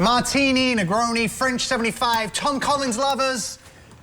Martini, Negroni, French 75, Tom Collins lovers,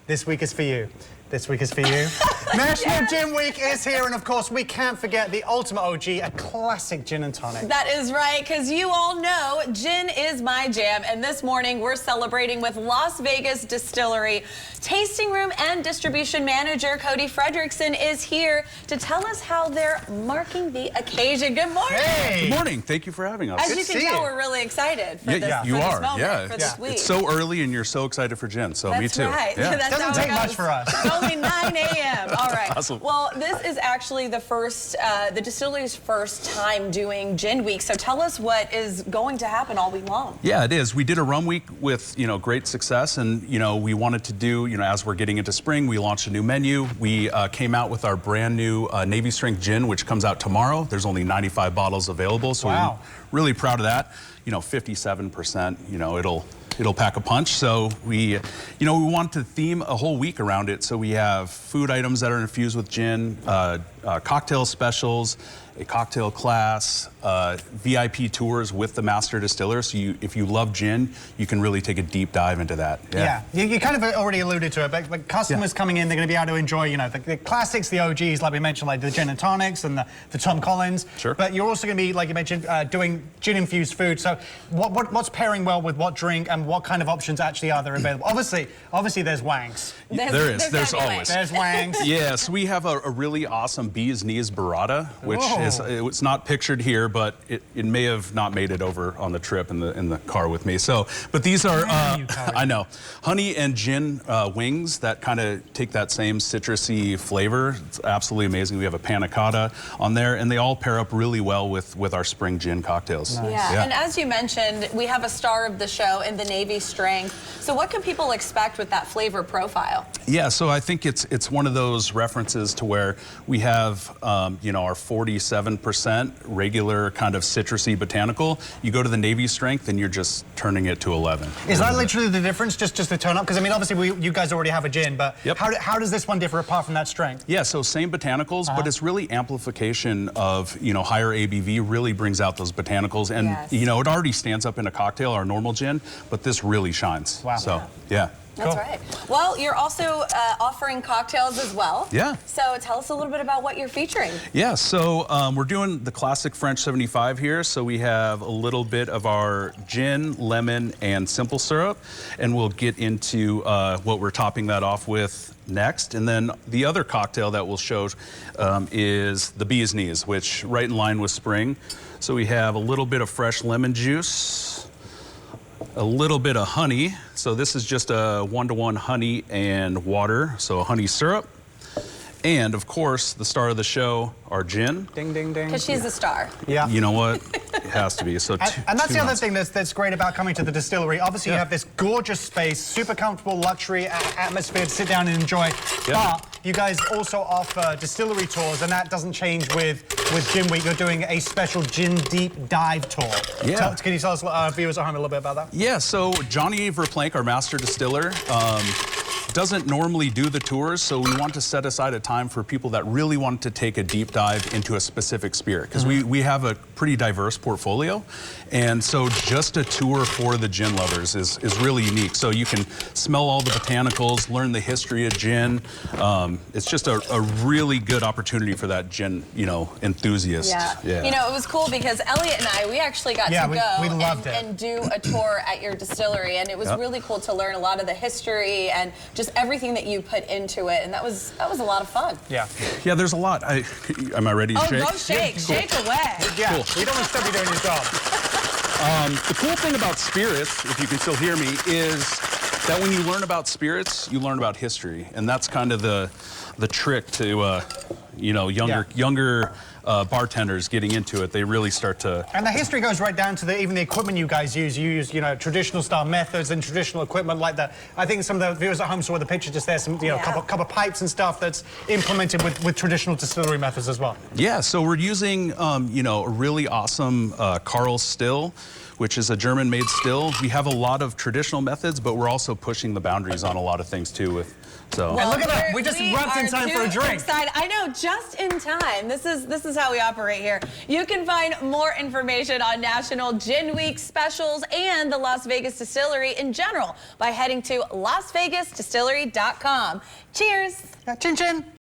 this week is for you. This week is for you. National Gin Week is here, and of course, we can't forget the ultimate OG, a classic gin and tonic. That is right, because you all know gin is my jam, and this morning we're celebrating with Las Vegas Distillery. Tasting room and distribution manager Cody Fredrickson is here to tell us how they're marking the occasion. Good morning. Hey. Good morning. Thank you for having us. As you can tell, we're really excited for this, you are. moment, for this week. It's so early, and you're so excited for gin, so me too. Right. Yeah. That's doesn't take much for us. It's only 9 a.m. All right. Awesome. Well, this is actually the first, the distillery's first time doing Gin Week. So tell us what is going to happen all week long. Yeah, it is. We did a rum week with, great success, and, we wanted to do, as we're getting into spring, we launched a new menu. We came out with our brand new Navy strength gin, which comes out tomorrow. There's only 95 bottles available, so we're really proud of that. 57%, it'll pack a punch. So we want to theme a whole week around it. So we have food items that are infused with gin, cocktail specials, a cocktail class, VIP tours with the master distiller. So if you love gin, you can really take a deep dive into that. Yeah, you kind of already alluded to it, but customers coming in, they're going to be able to enjoy, the classics, the OGs, like we mentioned, like the gin and tonics and the Tom Collins. Sure. But you're also going to be, like you mentioned, doing gin-infused food. So what's pairing well with what drink, and what kind of options actually are there available? Obviously there's wangs. There's always. There's wangs. Yes, we have a really awesome bee's knees burrata, which it's not pictured here, but it may have not made it over on the trip in the car with me. So, but these are I know, honey and gin wings that kind of take that same citrusy flavor. It's absolutely amazing. We have a panna cotta on there, and they all pair up really well with our spring gin cocktails. Nice. Yeah, and as you mentioned, we have a star of the show in the Navy strength. So what can people expect with that flavor profile? Yeah, so I think it's one of those references to where we have our 47% regular kind of citrusy botanical. You go to the Navy strength and you're just turning it to 11. Is that literally the difference, just the tone up? Because I mean, obviously you guys already have a gin, but how does this one differ apart from that strength? Yeah, so same botanicals, but it's really amplification of higher ABV really brings out those botanicals, and it already stands up in a cocktail, our normal gin, but this really shines. Wow. So yeah. That's right. Well, you're also offering cocktails as well. Yeah. So tell us a little bit about what you're featuring. Yeah, so we're doing the classic French 75 here. So we have a little bit of our gin, lemon, and simple syrup. And we'll get into what we're topping that off with next. And then the other cocktail that we'll show is the bee's knees, which right in line with spring. So we have a little bit of fresh lemon juice, a little bit of honey. So this is just a 1-to-1 honey and water, so a honey syrup. And of course, the star of the show, our gin. Ding, ding, ding. Because she's the star. Yeah. You know what? It has to be. So and that's the other thing that's great about coming to the distillery. Obviously, you have this gorgeous space, super comfortable luxury atmosphere to sit down and enjoy. But you guys also offer distillery tours, and that doesn't change with Gin Week. You're doing a special gin deep dive tour. Yeah. Can you tell us, viewers at home, a little bit about that? Yeah, so Johnny Verplank, our master distiller, doesn't normally do the tours, so we want to set aside a time for people that really want to take a deep dive into a specific spirit, because we have a pretty diverse portfolio, and so just a tour for the gin lovers is really unique. So you can smell all the botanicals, learn the history of gin. It's just a really good opportunity for that gin, enthusiast. Yeah. It was cool because Elliott and I, we actually got to go and do a tour at your distillery, and it was really cool to learn a lot of the history and just everything that you put into it, and that was a lot of fun. Yeah, there's a lot. Am I ready to shake? Oh, go shake. Shake away. Yeah, cool. We don't want to stop you doing your job. The cool thing about spirits, if you can still hear me, is that when you learn about spirits, you learn about history, and that's kind of the trick to younger bartenders getting into it. They really start to... And the history goes right down to even the equipment you guys use. You use, traditional style methods and traditional equipment like that. I think some of the viewers at home saw the picture just there, some, couple pipes and stuff that's implemented with traditional distillery methods as well. Yeah, so we're using, a really awesome Carl still, which is a German-made still. We have a lot of traditional methods, but we're also pushing the boundaries on a lot of things too. And look at that, we just rubbed in time for a drink. Excited. I know, just in time. This is how we operate here. You can find more information on National Gin Week specials and the Las Vegas Distillery in general by heading to LasVegasDistillery.com. Cheers. Chin chin.